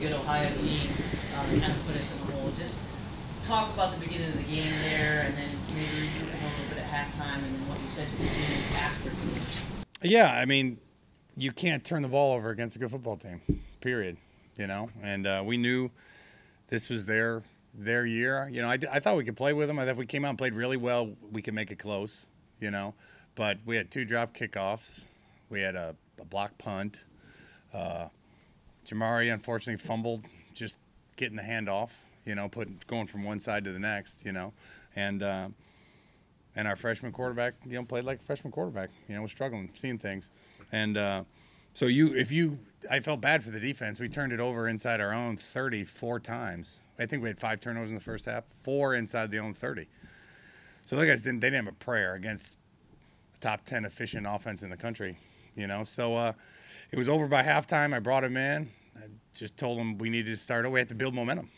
good Ohio team kind of put us in the hole. Just talk about the beginning of the game there, and then maybe review it a little bit at halftime, and then what you said to the team afterwards. Yeah, I mean, you can't turn the ball over against a good football team, period. And we knew this was their year. I thought we could play with them. I thought if we came out and played really well, we could make it close. But we had 2 drop kickoffs. We had a block punt. Jamari unfortunately fumbled just getting the handoff, going from one side to the next, and our freshman quarterback, played like a freshman quarterback, was struggling, seeing things. And I felt bad for the defense. We turned it over inside our own 34 times. I think we had 5 turnovers in the first half, 4 inside the own 30. So the guys didn't have a prayer against a top 10 efficient offense in the country, So it was over by halftime. I brought him in. I just told him we needed to start. We had to build momentum.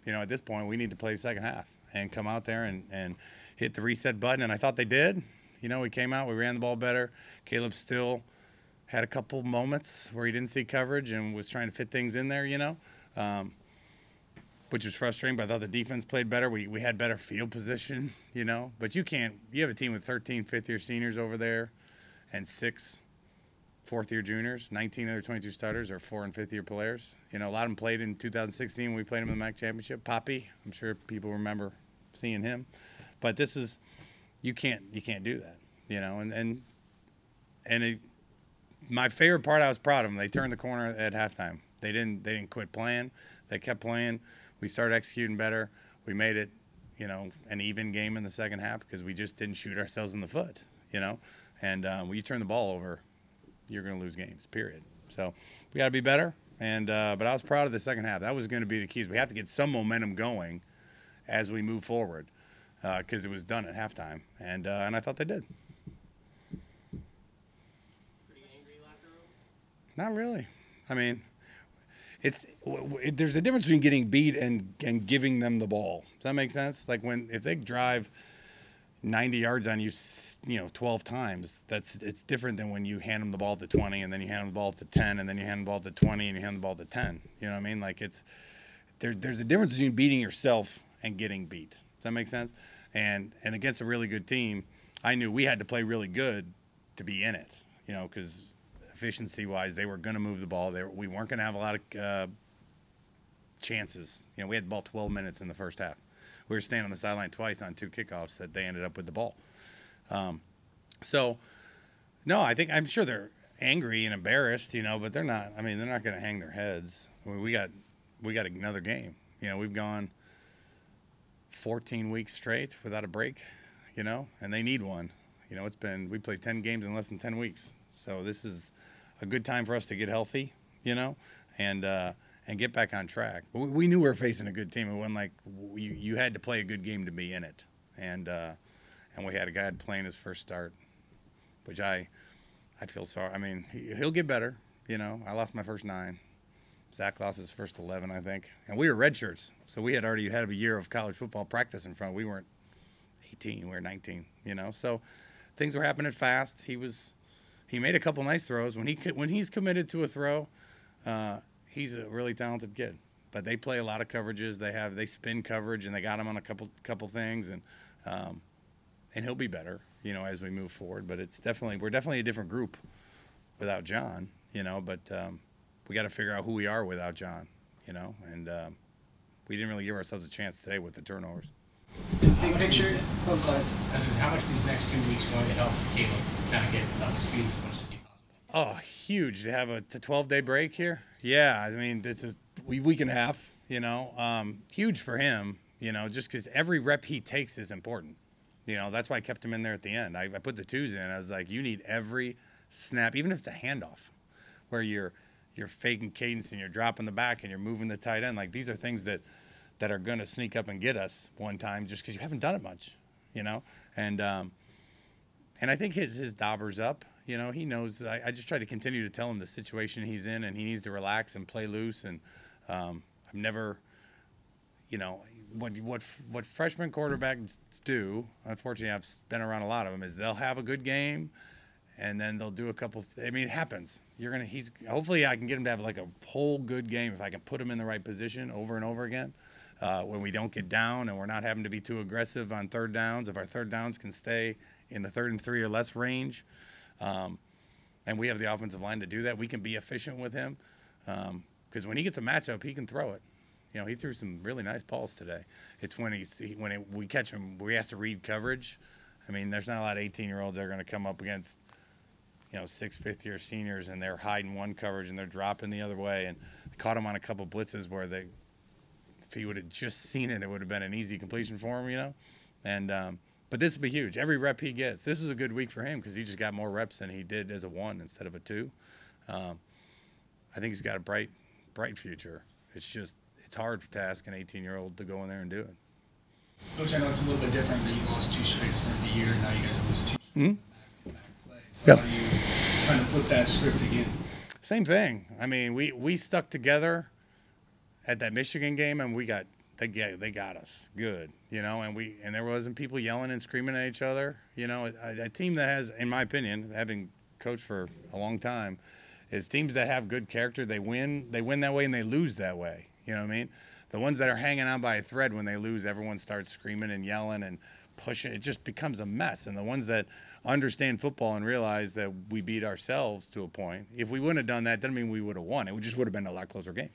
At this point, we need to play the second half and come out there and hit the reset button. And I thought they did. We came out. We ran the ball better. Caleb still had a couple moments where he didn't see coverage and was trying to fit things in there, which was frustrating. But I thought the defense played better. We had better field position, But you have a team with 13 fifth-year seniors over there and 6 fourth-year juniors, 19 other 22 starters are 4- and 5th-year players. A lot of them played in 2016 when we played them in the MAC championship. Poppy, I'm sure people remember seeing him. But this is, you can't do that, my favorite part, I was proud of them. They turned the corner at halftime. They didn't quit playing. They kept playing. We started executing better. We made it, an even game in the second half because we just didn't shoot ourselves in the foot, And when you turn the ball over, you're going to lose games, period. So we got to be better. But I was proud of the second half. That was going to be the keys. We have to get some momentum going as we move forward because it was done at halftime. And I thought they did. Not really. I mean, there's a difference between getting beat and giving them the ball. Does that make sense? Like if they drive 90 yards on you, 12 times, it's different than when you hand them the ball at the 20 and then you hand them the ball at the 10 and then you hand them the ball at the 20 and you hand them the ball at the 10. You know what I mean? Like there's a difference between beating yourself and getting beat. Does that make sense? And against a really good team, I knew we had to play really good to be in it, because efficiency-wise, they were going to move the ball. We weren't going to have a lot of chances. We had the ball 12 minutes in the first half. We were standing on the sideline twice on 2 kickoffs that they ended up with the ball. So, no, I'm sure they're angry and embarrassed, but they're not. I mean, they're not going to hang their heads. I mean, we got another game. We've gone 14 weeks straight without a break, and they need one. We played 10 games in less than 10 weeks. So this is a good time for us to get healthy, and get back on track. We knew we were facing a good team. It wasn't like you had to play a good game to be in it. And we had a guy playing his first start, which I feel sorry. I mean, he'll get better. I lost my first 9. Zach lost his first 11, I think. And we were red shirts, so we had already had a year of college football practice in front. We weren't 18, we were 19, So things were happening fast. He made a couple nice throws. When he's committed to a throw, he's a really talented kid. But they play a lot of coverages. They spin coverage, and they got him on a couple things, and he'll be better, as we move forward. But we're definitely a different group without John, But we got to figure out who we are without John, And we didn't really give ourselves a chance today with the turnovers. Big picture. Oh, go ahead. How much these next 2 weeks going to help Caleb kind of get up to speed as much as he possibly can? Oh, huge to have a 12-day break here. Yeah, I mean, it's a week and a half, huge for him, just because every rep he takes is important. That's why I kept him in there at the end. I put the 2s in. I was like, you need every snap, even if it's a handoff, where you're faking cadence and you're dropping the back and you're moving the tight end. Like, these are things that are going to sneak up and get us one time just because you haven't done it much, And I think his dauber's up. He knows. I just try to continue to tell him the situation he's in, and he needs to relax and play loose. And I've never, what freshman quarterbacks do. Unfortunately, I've been around a lot of them. Is they'll have a good game, and then they'll do a couple. I mean, it happens. Hopefully I can get him to have like a whole good game if I can put him in the right position over and over again. When we don't get down and we're not having to be too aggressive on third downs, if our third downs can stay in the 3rd and 3 or less range, and we have the offensive line to do that, we can be efficient with him. Because when he gets a matchup, he can throw it. You know, he threw some really nice balls today. It's when we catch him, we has to read coverage. I mean, there's not a lot of 18-year-olds that are going to come up against, 6 fifth-year seniors, and they're hiding one coverage and they're dropping the other way. And they caught him on a couple blitzes where if he would have just seen it, it would have been an easy completion for him, And but this would be huge. Every rep he gets. This was a good week for him because he just got more reps than he did as a 1 instead of a 2. I think he's got a bright future. It's hard to ask an 18-year-old to go in there and do it. Coach, I know it's a little bit different that you lost 2 straight to start the year, and now you guys lose 2 straight back-to-back plays. So Yep. how are you trying to flip that script again? Same thing. I mean, we stuck together at that Michigan game, and they got us good, and there wasn't people yelling and screaming at each other. A team that has, in my opinion, having coached for a long time, is teams that have good character. They win that way and they lose that way. You know what I mean? The ones that are hanging on by a thread, when they lose, everyone starts screaming and yelling and pushing. It just becomes a mess. And the ones that understand football and realize that we beat ourselves to a point, if we wouldn't have done that, doesn't mean we would have won. It just would have been a lot closer game.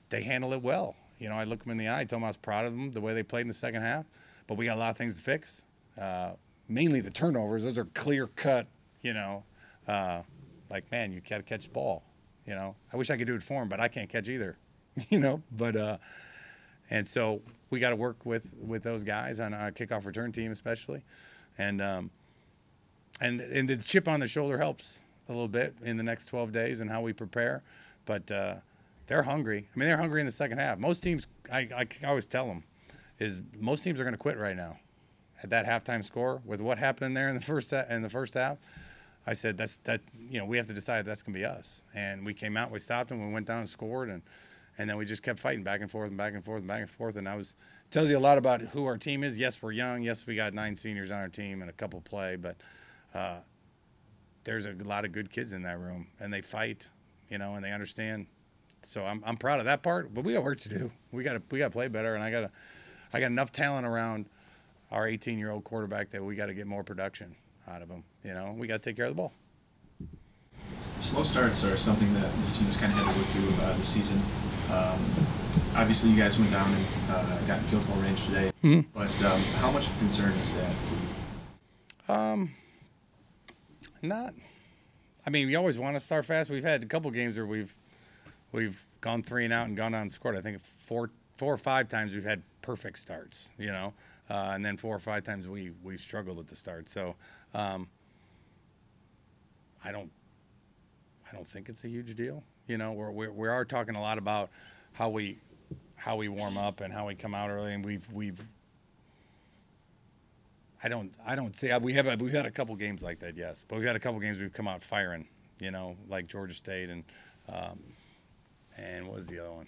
They handle it well. I look them in the eye, tell them I was proud of them, the way they played in the second half. But we got a lot of things to fix. Mainly the turnovers. Those are clear cut, like, man, you got to catch the ball. I wish I could do it for him, but I can't catch either. But and so we got to work with those guys on our kickoff return team, especially, and the chip on the shoulder helps a little bit in the next 12 days and how we prepare. But they're hungry. I mean, they're hungry in the second half. Most teams, I always tell them, is most teams are going to quit right now at that halftime score with what happened there in the first half. I said we have to decide that's going to be us. And we came out, we stopped them, we went down and scored, and then we just kept fighting back and forth and back and forth and back and forth. And tells you a lot about who our team is. Yes, we're young. Yes, we got 9 seniors on our team and a couple play, but there's a lot of good kids in that room, and they fight, and they understand. So I'm proud of that part, but we got work to do. We got to play better, and I got enough talent around our 18-year-old quarterback that we got to get more production out of him. We got to take care of the ball. Slow starts are something that this team has kind of had to go through this season. Obviously, you guys went down and got in field goal range today. Mm-hmm. But how much of a concern is that for you? Not. I mean, we always want to start fast. We've had a couple games where we've gone 3 and out and gone on and scored. I think 4 or 5 times we've had perfect starts, and then 4 or 5 times we've struggled at the start. So I don't think it's a huge deal. We are talking a lot about how we warm up and how we come out early, and I don't see we've had a couple games like that, yes, but we've had a couple games we've come out firing, like Georgia State and what was the other one?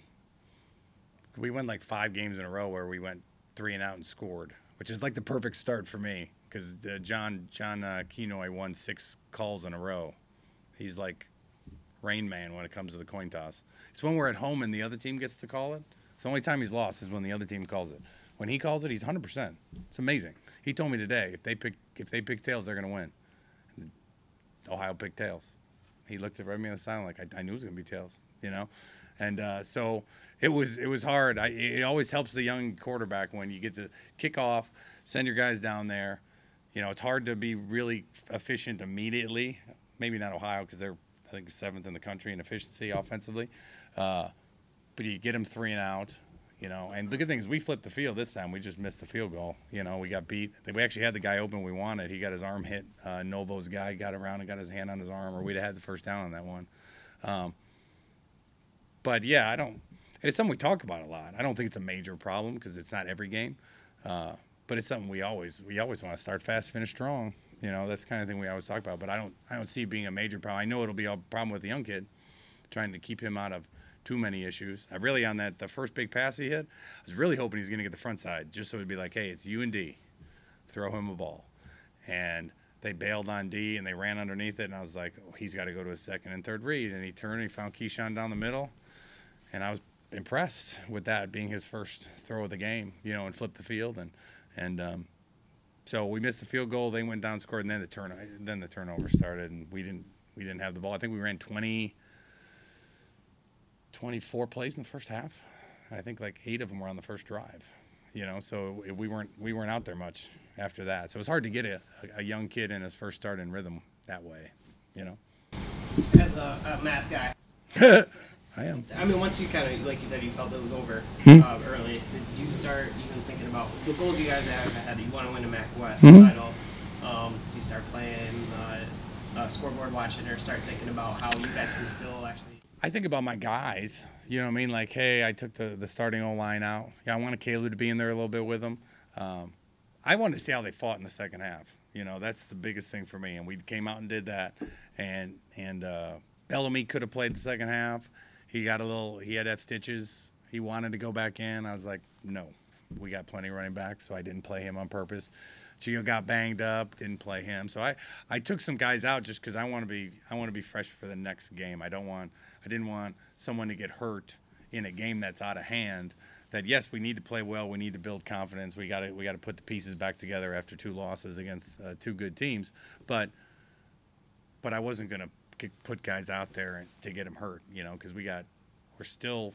We went like 5 games in a row where we went 3 and out and scored, which is like the perfect start for me because John Kenoy won 6 calls in a row. He's like Rain Man when it comes to the coin toss. It's when we're at home and the other team gets to call it. It's the only time he's lost is when the other team calls it. When he calls it, he's 100%. It's amazing. He told me today if they pick tails, they're going to win. Ohio picked tails. He looked at me on the side like I knew it was going to be tails, And so it was hard. It always helps the young quarterback when you get to kick off, send your guys down there. It's hard to be really efficient immediately. Maybe not Ohio because they're, I think, 7th in the country in efficiency offensively. But you get them 3 and out, And the good thing is we flipped the field this time. We just missed the field goal. We got beat. We actually had the guy open we wanted. He got his arm hit. Novo's guy got around and got his hand on his arm, or we'd have had the first down on that one. But, yeah, it's something we talk about a lot. I don't think it's a major problem because it's not every game. But it's something we always want to start fast, finish strong. That's the kind of thing we always talk about. But I don't see it being a major problem. I know it'll be a problem with the young kid, trying to keep him out of too many issues. I really, on the first big pass he hit, I was really hoping he's going to get the front side, just so it'd be like, hey, it's you and D. Throw him a ball. And they bailed on D and they ran underneath it, and I was like, oh, he's got to go to his second and third read. And he turned and he found Keyshawn down the middle, and I was impressed with that being his first throw of the game, and flipped the field. And so we missed the field goal. They went down, scored, and then the turnover started, and we didn't have the ball. I think we ran 24 plays in the first half. I think like 8 of them were on the first drive. So we weren't out there much after that. So it was hard to get a young kid in his first start in rhythm that way. As a math guy. I am. I mean, once you kind of, like you said, you felt it was over early, did you start even thinking about the goals you guys have ahead? You want to win a MAC West title. Do you start playing scoreboard watching, or start thinking about how you guys can still actually? I think about my guys. You know what I mean? Like, hey, I took the starting O-line out. Yeah, I wanted Caleb to be in there a little bit with them. I wanted to see how they fought in the second half. That's the biggest thing for me. And we came out and did that. And Bellamy could have played the second half. He had to have stitches. He wanted to go back in. I was like, no, we got plenty of running backs, so I didn't play him on purpose. Gio got banged up, didn't play him. So I took some guys out just because I want to be fresh for the next game. I didn't want someone to get hurt in a game that's out of hand. That yes, we need to play well. We need to build confidence. We got to put the pieces back together after 2 losses against 2 good teams. But I wasn't going to put guys out there to get them hurt, because we're still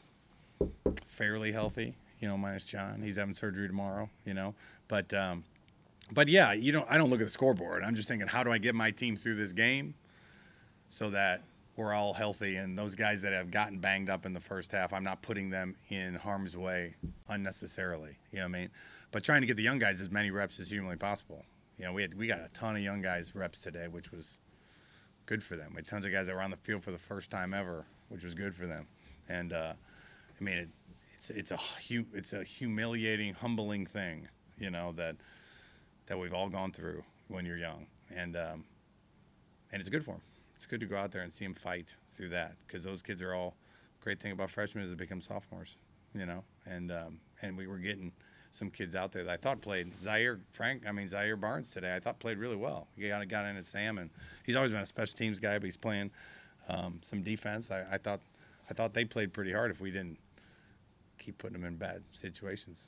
fairly healthy, minus John. He's having surgery tomorrow, But yeah, I don't look at the scoreboard. I'm just thinking, how do I get my team through this game so that we're all healthy, and those guys that have gotten banged up in the first half, I'm not putting them in harm's way unnecessarily. You know what I mean? But trying to get the young guys as many reps as humanly possible. We got a ton of young guys reps today, which was good for them. We had tons of guys that were on the field for the first time ever, which was good for them. And it's a humiliating, humbling thing, that we've all gone through when you're young, and it's good for them. It's good to go out there and see them fight through that, because those kids are all. Great thing about freshmen is they become sophomores, and we were getting some kids out there that I thought played. Zaire Barnes today, I thought played really well. He got in at Sam, and he's always been a special teams guy, but he's playing some defense. I thought they played pretty hard if we didn't keep putting them in bad situations,